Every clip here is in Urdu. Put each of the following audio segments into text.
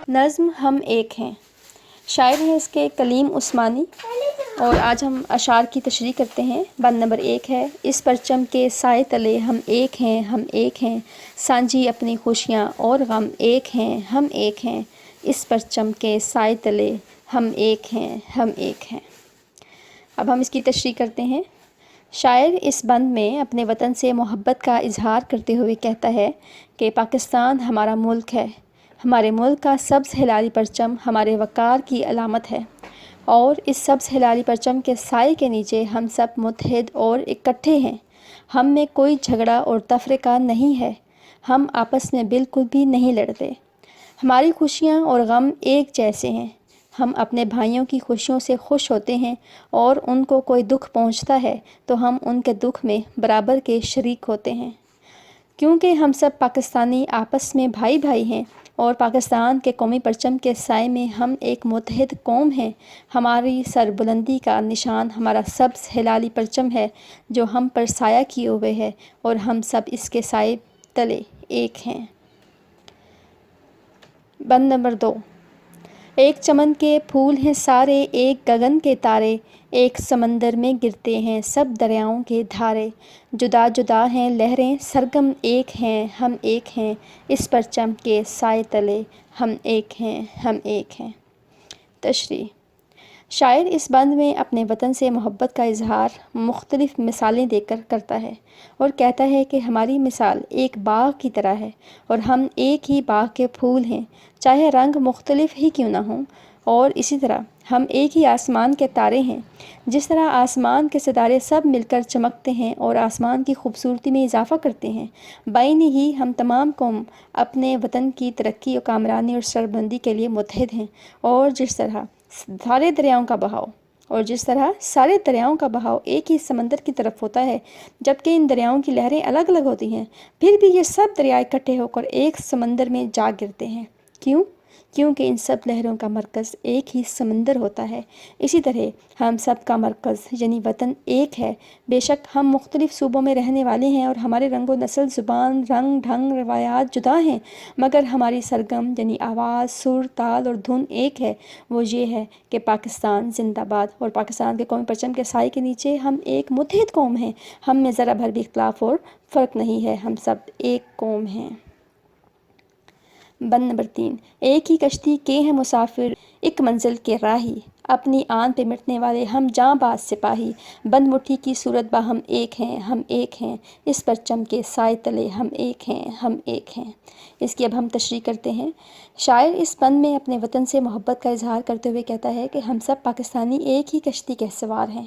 نظم ہم ایک ہیں، شاعر ہیں اس کے کلیم عثمانی، اور آج ہم اشعار کی تشریح کرتے ہیں۔ بند نمبر 1 ہے، اس پرچم کے سائے تلے ہم ایک ہیں، ہم ایک ہیں، سانجھی اپنی خوشیاں اور غم، ایک ہیں ہم ایک ہیں، اس پرچم کے سائے تلے ہم ایک ہیں، ہم ایک ہیں۔ اب ہم اس کی تشریح کرتے ہیں۔ شاعر اس بند میں اپنے وطن سے محبت کا اظہار کرتے ہوئے کہتا ہے کہ پاکستان ہمارا ملک ہے، ہمارے ملک کا سبز ہلالی پرچم ہمارے وقار کی علامت ہے، اور اس سبز ہلالی پرچم کے سائے کے نیچے ہم سب متحد اور اکٹھے ہیں۔ ہم میں کوئی جھگڑا اور تفرقہ نہیں ہے، ہم آپس میں بالکل بھی نہیں لڑتے، ہماری خوشیاں اور غم ایک جیسے ہیں، ہم اپنے بھائیوں کی خوشیوں سے خوش ہوتے ہیں، اور ان کو کوئی دکھ پہنچتا ہے تو ہم ان کے دکھ میں برابر کے شریک ہوتے ہیں۔ کیونکہ ہم سب پاکستانی آپس میں بھائی بھائی ہیں، اور پاکستان کے قومی پرچم کے سائے میں ہم ایک متحد قوم ہیں۔ ہماری سربلندی کا نشان ہمارا سبز ہلالی پرچم ہے جو ہم پر سایہ کیے ہوئے ہے، اور ہم سب اس کے سائے تلے ایک ہیں۔ بند نمبر 2، ایک چمن کے پھول ہیں سارے، ایک گگن کے تارے، ایک سمندر میں گرتے ہیں سب دریاؤں کے دھارے، جدا جدا ہیں لہریں سرگم، ایک ہیں ہم ایک ہیں، اس پرچم کے سائے تلے ہم ایک ہیں، ہم ایک ہیں۔ تشریح۔ شاعر اس بند میں اپنے وطن سے محبت کا اظہار مختلف مثالیں دے کر کرتا ہے، اور کہتا ہے کہ ہماری مثال ایک باغ کی طرح ہے، اور ہم ایک ہی باغ کے پھول ہیں، چاہے رنگ مختلف ہی کیوں نہ ہوں، اور اسی طرح ہم ایک ہی آسمان کے تارے ہیں، جس طرح آسمان کے ستارے سب مل کر چمکتے ہیں اور آسمان کی خوبصورتی میں اضافہ کرتے ہیں، بعینی ہی ہم تمام قوم اپنے وطن کی ترقی و کامرانی اور سربلندی کے لیے متحد ہیں، اور جس طرح سارے دریاؤں کا بہاؤ ایک ہی سمندر کی طرف ہوتا ہے، جبکہ ان دریاؤں کی لہریں الگ الگ ہوتی ہیں، پھر بھی یہ سب دریا اکٹھے ہو کر ایک سمندر میں جا گرتے ہیں۔ کیوں؟ کیونکہ ان سب لہروں کا مرکز ایک ہی سمندر ہوتا ہے۔ اسی طرح ہم سب کا مرکز یعنی وطن ایک ہے۔ بے شک ہم مختلف صوبوں میں رہنے والے ہیں، اور ہمارے رنگ و نسل، زبان، رنگ ڈھنگ، روایات جدا ہیں، مگر ہماری سرگم یعنی آواز، سر، تال اور دھن ایک ہے، وہ یہ ہے کہ پاکستان زندہ باد، اور پاکستان کے قومی پرچم کے سائے کے نیچے ہم ایک متحد قوم ہیں، ہم میں ذرا بھر بھی اختلاف اور فرق نہیں ہے، ہم سب ایک قوم ہیں۔ بند نمبر 3، ایک ہی کشتی کے ہیں مسافر، ایک منزل کے راہی، اپنی آن پہ مٹنے والے ہم جاں باز سپاہی، بند مٹھی کی صورت ہم ایک ہیں، ہم ایک ہیں، اس پرچم کے سائے تلے ہم ایک ہیں، ہم ایک ہیں۔ اس کی اب ہم تشریح کرتے ہیں۔ شاعر اس بند میں اپنے وطن سے محبت کا اظہار کرتے ہوئے کہتا ہے کہ ہم سب پاکستانی ایک ہی کشتی کے سوار ہیں،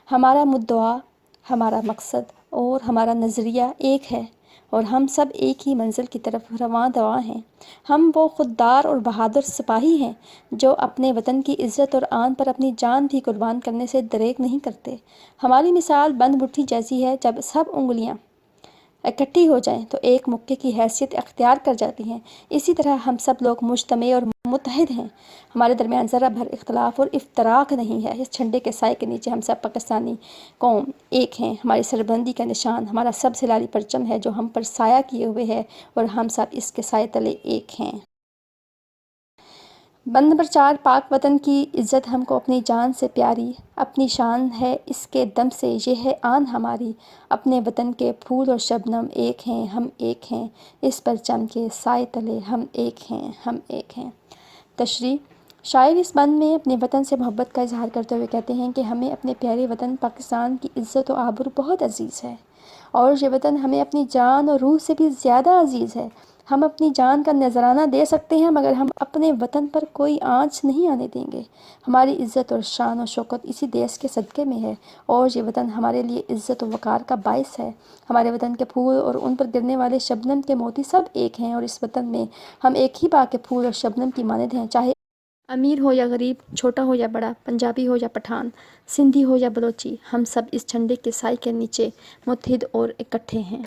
ہمارا مدعا، ہمارا مقصد اور ہمارا نظریہ ایک ہے، اور ہم سب ایک ہی منزل کی طرف رواں دواں ہیں۔ ہم وہ خوددار اور بہادر سپاہی ہیں جو اپنے وطن کی عزت اور آن پر اپنی جان بھی قربان کرنے سے دریغ نہیں کرتے۔ ہماری مثال بند مٹھی جیسی ہے، جب سب انگلیاں اکٹھی ہو جائیں تو ایک مکے کی حیثیت اختیار کر جاتی ہیں۔ اسی طرح ہم سب لوگ مجتمع اور متحد ہیں، ہمارے درمیان ذرا بھر اختلاف اور افتراق نہیں ہے۔ اس جھنڈے کے سائے کے نیچے ہم سب پاکستانی قوم ایک ہیں، ہماری سربلندی کا نشان ہمارا سبز ہلالی پرچم ہے جو ہم پر سایہ کیے ہوئے ہے، اور ہم سب اس کے سائے تلے ایک ہیں۔ بند نمبر 4، پاک وطن کی عزت ہم کو اپنی جان سے پیاری، اپنی شان ہے اس کے دم سے یہ ہے آن ہماری، اپنے وطن کے پھول اور شبنم ایک ہیں، ہم ایک ہیں، اس پرچم کے سائے تلے ہم ایک ہیں، ہم ایک ہیں۔ تشریح۔ شاعر اس بند میں اپنے وطن سے محبت کا اظہار کرتے ہوئے کہتے ہیں کہ ہمیں اپنے پیارے وطن پاکستان کی عزت و آبرو بہت عزیز ہے، اور یہ وطن ہمیں اپنی جان اور روح سے بھی زیادہ عزیز ہے۔ ہم اپنی جان کا نذرانہ دے سکتے ہیں، مگر ہم اپنے وطن پر کوئی آنچ نہیں آنے دیں گے۔ ہماری عزت اور شان و شوکت اسی دیس کے صدقے میں ہے، اور یہ وطن ہمارے لیے عزت و وقار کا باعث ہے۔ ہمارے وطن کے پھول اور ان پر گرنے والے شبنم کے موتی سب ایک ہیں، اور اس وطن میں ہم ایک ہی باغ کے پھول اور شبنم کی مانند ہیں، چاہے امیر ہو یا غریب، چھوٹا ہو یا بڑا، پنجابی ہو یا پٹھان، سندھی ہو یا بلوچی، ہم سب اس جھنڈے کے سائے کے نیچے متحد اور اکٹھے ہیں۔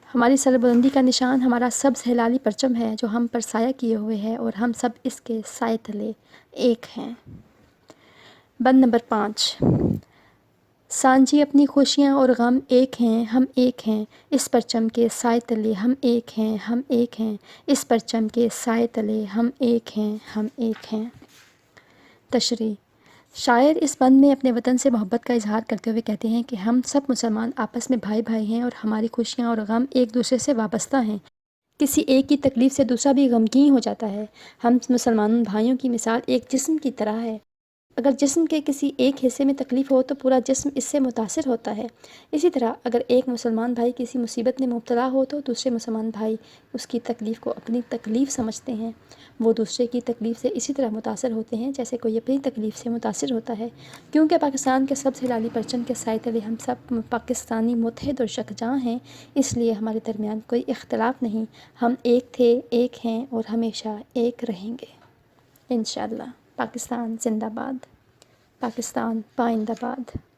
ہماری سربلندی کا نشان ہمارا سبز ہلالی پرچم ہے جو ہم پر سایہ کیے ہوئے ہے، اور ہم سب اس کے سائے تلے ایک ہیں۔ بند نمبر 5، سانجھی اپنی خوشیاں اور غم ایک ہیں ہم ایک ہیں اس پرچم کے سائے تلے ہم ایک ہیں ہم ایک ہیں اس پرچم کے سائے تلے ہم ایک ہیں ہم ایک ہیں۔ تشریح۔ شاعر اس بند میں اپنے وطن سے محبت کا اظہار کرتے ہوئے کہتے ہیں کہ ہم سب مسلمان آپس میں بھائی بھائی ہیں اور ہماری خوشیاں اور غم ایک دوسرے سے وابستہ ہیں۔ کسی ایک کی تکلیف سے دوسرا بھی غمگین ہو جاتا ہے۔ ہم مسلمان بھائیوں کی مثال ایک جسم کی طرح ہے۔ اگر جسم کے کسی ایک حصے میں تکلیف ہو تو پورا جسم اس سے متاثر ہوتا ہے۔ اسی طرح اگر ایک مسلمان بھائی کسی مصیبت میں مبتلا ہو تو دوسرے مسلمان بھائی اس کی تکلیف کو اپنی تکلیف سمجھتے ہیں۔ وہ دوسرے کی تکلیف سے اسی طرح متاثر ہوتے ہیں جیسے کوئی اپنی تکلیف سے متاثر ہوتا ہے۔ کیونکہ پاکستان کے سبز ہلالی پرچم کے سائے تلے ہم سب پاکستانی متحد اور یکجاں ہیں، اس لیے ہمارے درمیان کوئی اختلاف نہیں۔ ہم ایک تھے، ایک ہیں اور ہمیشہ ایک رہیں گے انشاءاللہ۔ پاکستان زندہ باد، پاکستان پائندہ باد۔